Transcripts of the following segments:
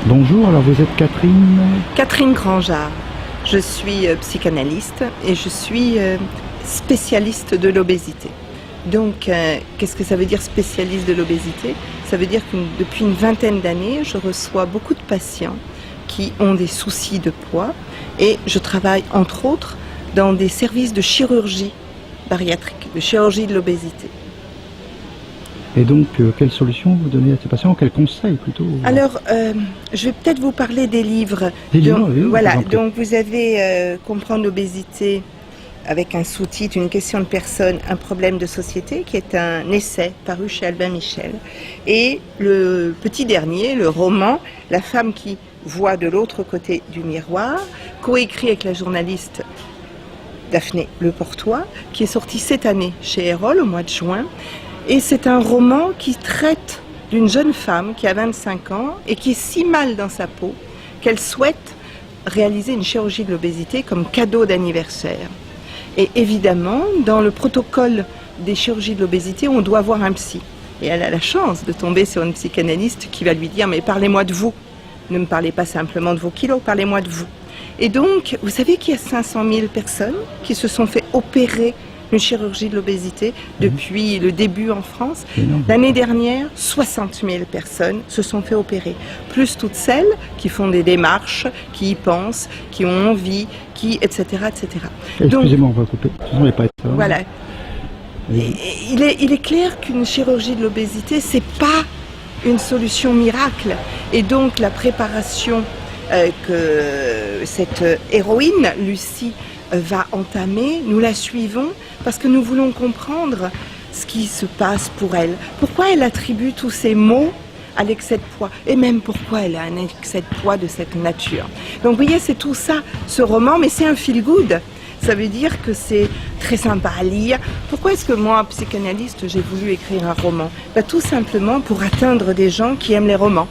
Bonjour, alors vous êtes Catherine? Catherine Grangeard. Je suis psychanalyste et je suis spécialiste de l'obésité. Donc, qu'est-ce que ça veut dire spécialiste de l'obésité? Ça veut dire que depuis une vingtaine d'années, je reçois beaucoup de patients qui ont des soucis de poids et je travaille entre autres dans des services de chirurgie bariatrique, de chirurgie de l'obésité. Et donc, quelles solutions vous donnez à ces patients? Quels conseils plutôt? Alors, je vais peut-être vous parler des livres. Des livres, oui, voilà, donc vous avez Comprendre l'obésité avec un sous-titre, Une question de personne, un problème de société, qui est un essai paru chez Albin Michel. Et le petit dernier, le roman, La femme qui voit de l'autre côté du miroir, coécrit avec la journaliste Daphné Leportois, qui est sorti cette année chez Erol au mois de juin. Et c'est un roman qui traite d'une jeune femme qui a 25 ans et qui est si mal dans sa peau qu'elle souhaite réaliser une chirurgie de l'obésité comme cadeau d'anniversaire. Et évidemment, dans le protocole des chirurgies de l'obésité, on doit voir un psy. Et elle a la chance de tomber sur une psychanalyste qui va lui dire « Mais parlez-moi de vous, ne me parlez pas simplement de vos kilos, parlez-moi de vous ». Et donc, vous savez qu'il y a 500 000 personnes qui se sont fait opérer une chirurgie de l'obésité depuis le début en France. L'année dernière, 60 000 personnes se sont fait opérer, plus toutes celles qui font des démarches, qui y pensent, qui ont envie, etc. etc. Excusez-moi, on va couper. On va pas être ça. Voilà. Il est clair qu'une chirurgie de l'obésité, c'est pas une solution miracle. Et donc la préparation que cette héroïne, Lucie, va entamer, nous la suivons parce que nous voulons comprendre ce qui se passe pour elle. Pourquoi elle attribue tous ces maux à l'excès de poids et même pourquoi elle a un excès de poids de cette nature. Donc vous voyez, c'est tout ça, ce roman, mais c'est un feel-good. Ça veut dire que c'est très sympa à lire. Pourquoi est-ce que moi, psychanalyste, j'ai voulu écrire un roman? Tout simplement pour atteindre des gens qui aiment les romans,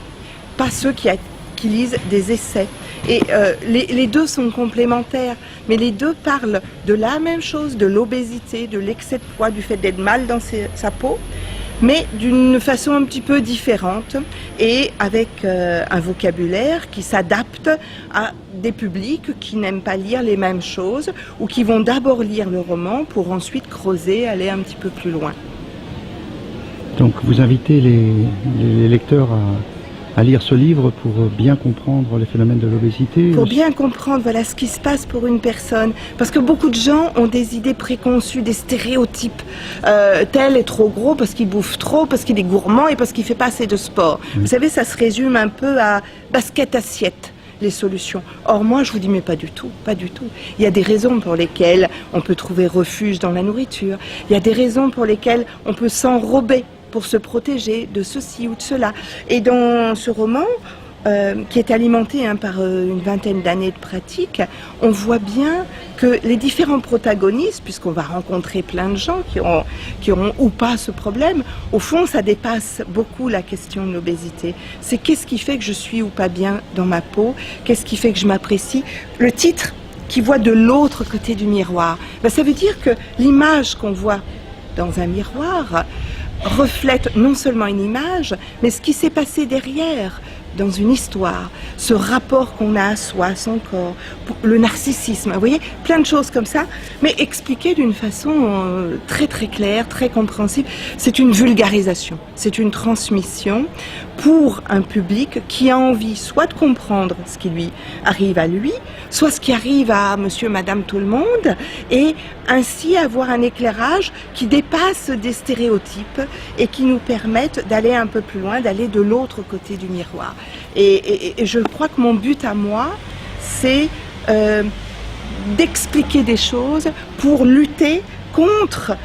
pas ceux qui lisent des essais. Et les deux sont complémentaires, mais les deux parlent de la même chose, de l'obésité, de l'excès de poids, du fait d'être mal dans sa peau, mais d'une façon un petit peu différente et avec un vocabulaire qui s'adapte à des publics qui n'aiment pas lire les mêmes choses ou qui vont d'abord lire le roman pour ensuite creuser, aller un petit peu plus loin. Donc vous invitez les lecteurs à lire ce livre pour bien comprendre les phénomènes de l'obésité. Pour bien comprendre voilà, ce qui se passe pour une personne. Parce que beaucoup de gens ont des idées préconçues, des stéréotypes. Tel est trop gros parce qu'il bouffe trop, parce qu'il est gourmand et parce qu'il ne fait pas assez de sport. Oui. Vous savez, ça se résume un peu à basket-assiette, les solutions. Or, moi, je vous dis, mais pas du tout, pas du tout. Il y a des raisons pour lesquelles on peut trouver refuge dans la nourriture. Il y a des raisons pour lesquelles on peut s'enrober pour se protéger de ceci ou de cela. Et dans ce roman, qui est alimenté par une vingtaine d'années de pratique, on voit bien que les différents protagonistes, puisqu'on va rencontrer plein de gens qui auront ou pas ce problème, au fond, ça dépasse beaucoup la question de l'obésité. C'est qu'est-ce qui fait que je suis ou pas bien dans ma peau? Qu'est-ce qui fait que je m'apprécie? Le titre, qui voit de l'autre côté du miroir, ça veut dire que l'image qu'on voit dans un miroir reflète non seulement une image, mais ce qui s'est passé derrière, dans une histoire, ce rapport qu'on a à soi, à son corps, le narcissisme, vous voyez, plein de choses comme ça, mais expliquées d'une façon très très claire, très compréhensible. C'est une vulgarisation, c'est une transmission pour un public qui a envie soit de comprendre ce qui lui arrive à lui, soit ce qui arrive à monsieur, madame, tout le monde, et ainsi avoir un éclairage qui dépasse des stéréotypes et qui nous permettent d'aller un peu plus loin, d'aller de l'autre côté du miroir. Et je crois que mon but à moi, c'est d'expliquer des choses pour lutter contre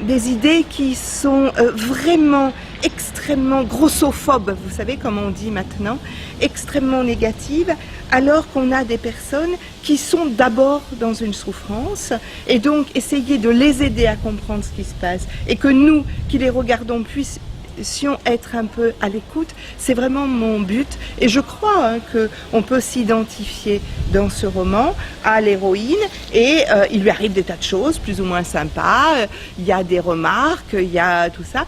des idées qui sont vraiment extrêmement grossophobes, vous savez comme on dit maintenant, extrêmement négatives, alors qu'on a des personnes qui sont d'abord dans une souffrance, et donc essayer de les aider à comprendre ce qui se passe, et que nous, qui les regardons, puissions être un peu à l'écoute, c'est vraiment mon but. Et je crois qu'on peut s'identifier dans ce roman à l'héroïne, et il lui arrive des tas de choses plus ou moins sympas, il y a des remarques, il y a tout ça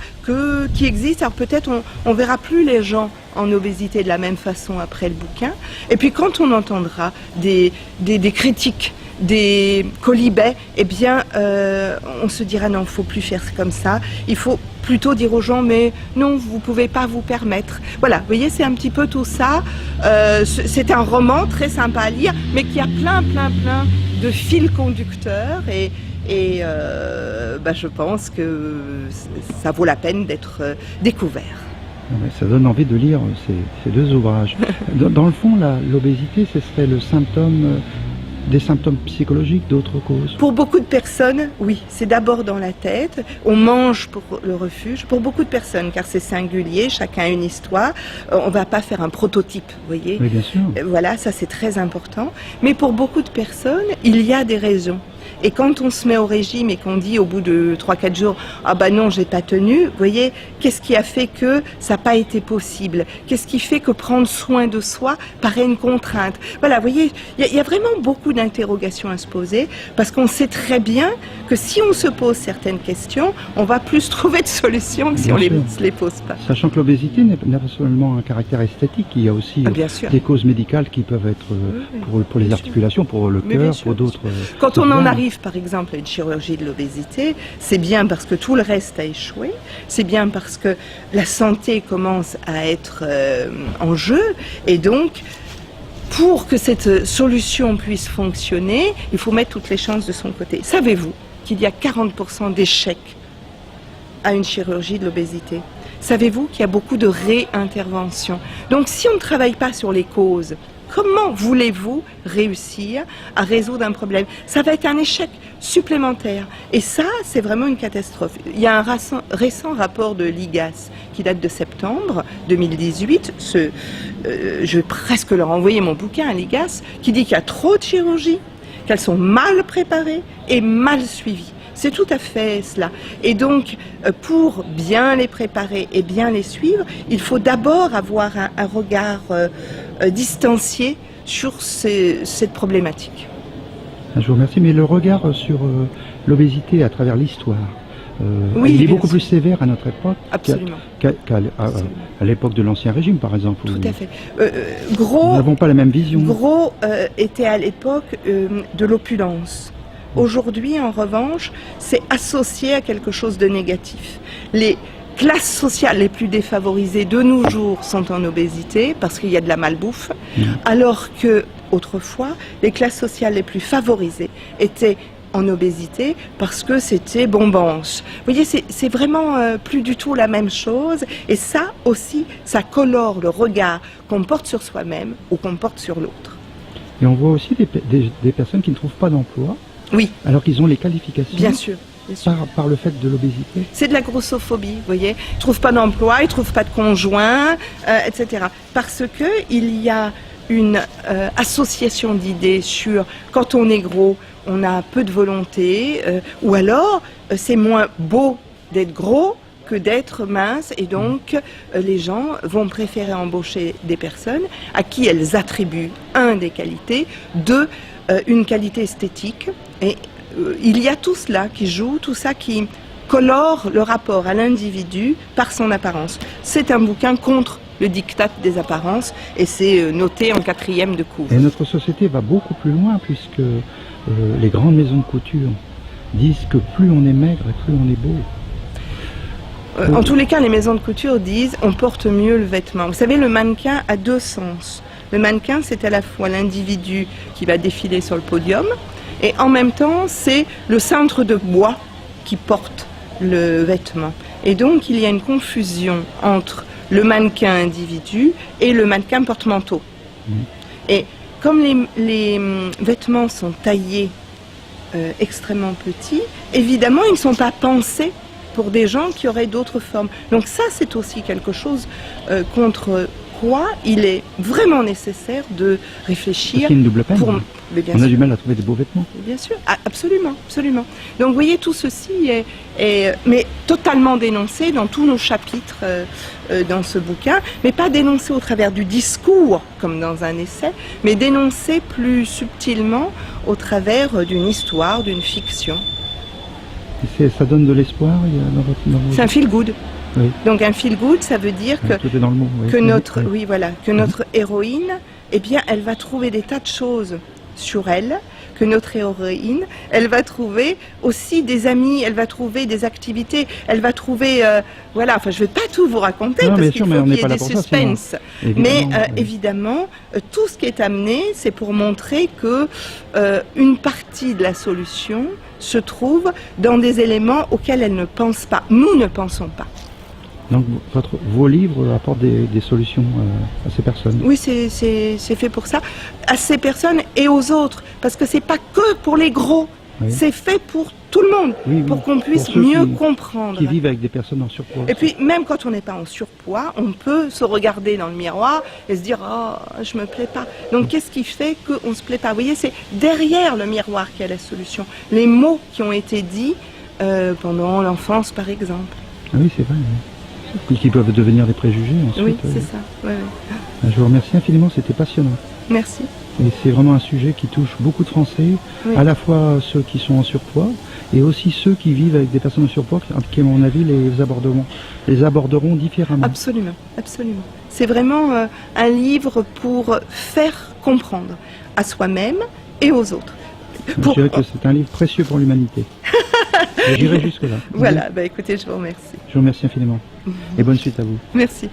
qui existe. Alors peut-être on verra plus les gens en obésité de la même façon après le bouquin. Et puis quand on entendra des critiques, des quolibets, eh bien, on se dira non, il ne faut plus faire comme ça. Il faut plutôt dire aux gens, mais non, vous ne pouvez pas vous permettre. Voilà, vous voyez, c'est un petit peu tout ça. C'est un roman très sympa à lire, mais qui a plein de fils conducteurs. Et je pense que ça vaut la peine d'être découvert. Ça donne envie de lire ces deux ouvrages. Dans le fond, l'obésité, ce serait le symptôme, des symptômes psychologiques, d'autres causes? Pour beaucoup de personnes, oui, c'est d'abord dans la tête. On mange pour le refuge. Pour beaucoup de personnes, car c'est singulier, chacun a une histoire. On ne va pas faire un prototype, vous voyez. Oui, bien sûr. Voilà, ça c'est très important. Mais pour beaucoup de personnes, il y a des raisons. Et quand on se met au régime et qu'on dit au bout de 3-4 jours « Ah bah non, j'ai pas tenu », vous voyez, qu'est-ce qui a fait que ça n'a pas été possible? Qu'est-ce qui fait que prendre soin de soi paraît une contrainte? Voilà, vous voyez, il y a vraiment beaucoup d'interrogations à se poser parce qu'on sait très bien que si on se pose certaines questions, on va plus trouver de solutions que si on ne les pose pas. Sachant que l'obésité n'a pas seulement un caractère esthétique, il y a aussi des causes médicales qui peuvent être pour les articulations, pour le cœur, pour d'autres... Quand on en arrive par exemple à une chirurgie de l'obésité, c'est bien parce que tout le reste a échoué, c'est bien parce que la santé commence à être en jeu, et donc pour que cette solution puisse fonctionner, il faut mettre toutes les chances de son côté. Savez-vous qu'il y a 40% d'échecs à une chirurgie de l'obésité? Savez-vous qu'il y a beaucoup de réinterventions? Donc si on ne travaille pas sur les causes, comment voulez-vous réussir à résoudre un problème? Ça va être un échec supplémentaire. Et ça, c'est vraiment une catastrophe. Il y a un récent rapport de l'IGAS qui date de septembre 2018. Je vais presque leur envoyer mon bouquin à l'IGAS, qui dit qu'il y a trop de chirurgies, qu'elles sont mal préparées et mal suivies. C'est tout à fait cela. Et donc, pour bien les préparer et bien les suivre, il faut d'abord avoir un regard distancié sur cette problématique. Je vous remercie, mais le regard sur l'obésité à travers l'histoire, oui, il est beaucoup plus sévère à notre époque qu'à l'époque de l'Ancien Régime, par exemple. Tout à fait. Gros, nous n'avons pas la même vision. Gros était à l'époque de l'opulence. Aujourd'hui, en revanche, c'est associé à quelque chose de négatif. Les classes sociales les plus défavorisées de nos jours sont en obésité parce qu'il y a de la malbouffe, alors que autrefois, les classes sociales les plus favorisées étaient en obésité parce que c'était bombance. Vous voyez, c'est vraiment plus du tout la même chose, et ça aussi, ça colore le regard qu'on porte sur soi-même ou qu'on porte sur l'autre. Et on voit aussi des personnes qui ne trouvent pas d'emploi. Oui. Alors qu'ils ont les qualifications. Bien sûr. Par le fait de l'obésité. C'est de la grossophobie, vous voyez. Ils ne trouvent pas d'emploi, ils ne trouvent pas de conjoint, etc. Parce qu'il y a une association d'idées sur quand on est gros, on a peu de volonté, ou alors c'est moins beau d'être gros que d'être mince, et donc les gens vont préférer embaucher des personnes à qui elles attribuent, des qualités, une qualité esthétique, et il y a tout cela qui joue, tout ça qui colore le rapport à l'individu par son apparence. C'est un bouquin contre le diktat des apparences, et c'est noté en 4e de cours. Et notre société va beaucoup plus loin, puisque les grandes maisons de couture disent que plus on est maigre et plus on est beau. En tous les cas, les maisons de couture disent on porte mieux le vêtement. Vous savez, le mannequin a deux sens. Le mannequin, c'est à la fois l'individu qui va défiler sur le podium, et en même temps, c'est le cintre de bois qui porte le vêtement. Et donc, il y a une confusion entre le mannequin individu et le mannequin porte-manteau. Et comme les vêtements sont taillés extrêmement petits, évidemment, ils ne sont pas pensés pour des gens qui auraient d'autres formes. Donc ça, c'est aussi quelque chose contre quoi il est vraiment nécessaire de réfléchir. C'est une double peine. On a du mal à trouver des beaux vêtements. Bien sûr, absolument, absolument. Donc vous voyez, tout ceci est mais totalement dénoncé dans tous nos chapitres dans ce bouquin, mais pas dénoncé au travers du discours, comme dans un essai, mais dénoncé plus subtilement au travers d'une histoire, d'une fiction. Et ça donne de l'espoir dans votre... C'est un feel good. Oui. Donc un feel good, ça veut dire que, Tout est dans le mot. Oui. que notre, Oui. oui, voilà, que notre héroïne, eh bien, elle va trouver des tas de choses sur elle, que notre héroïne, elle va trouver aussi des amis, elle va trouver des activités, elle va trouver, voilà, enfin je vais pas tout vous raconter Non, parce bien qu'il sûr, mais faut on qu'il n'est y ait pas là des pour ça, sinon. suspens. Évidemment, Mais oui. évidemment, tout ce qui est amené, c'est pour montrer que une partie de la solution se trouve dans des éléments auxquels elle ne pense pas. Nous ne pensons pas. Donc vos livres apportent des solutions à ces personnes. Oui, c'est fait pour ça, à ces personnes et aux autres, parce que c'est pas que pour les gros, Oui. c'est fait pour tout le monde, Oui, oui. pour qu'on puisse Pour ceux mieux qui comprendre. Qui vivent avec des personnes en surpoids. Et puis, même quand on n'est pas en surpoids, on peut se regarder dans le miroir et se dire « Oh, je me plais pas ». Donc, qu'est-ce qui fait qu'on se plaît pas? Vous voyez, c'est derrière le miroir qu'il y a la solution. Les mots qui ont été dits pendant l'enfance, par exemple. Ah oui, c'est vrai. Oui. Et qui peuvent devenir des préjugés ensuite. Oui, c'est ça. Ouais, ouais. Je vous remercie infiniment, c'était passionnant. Merci. Et c'est vraiment un sujet qui touche beaucoup de Français, Oui. à la fois ceux qui sont en surpoids et aussi ceux qui vivent avec des personnes en surpoids, qui à mon avis les aborderont différemment. Absolument, absolument. C'est vraiment un livre pour faire comprendre à soi-même et aux autres. Je dirais que c'est un livre précieux pour l'humanité. J'irai jusque-là. Voilà, bah écoutez, je vous remercie. Je vous remercie infiniment. Et bonne suite à vous. Merci.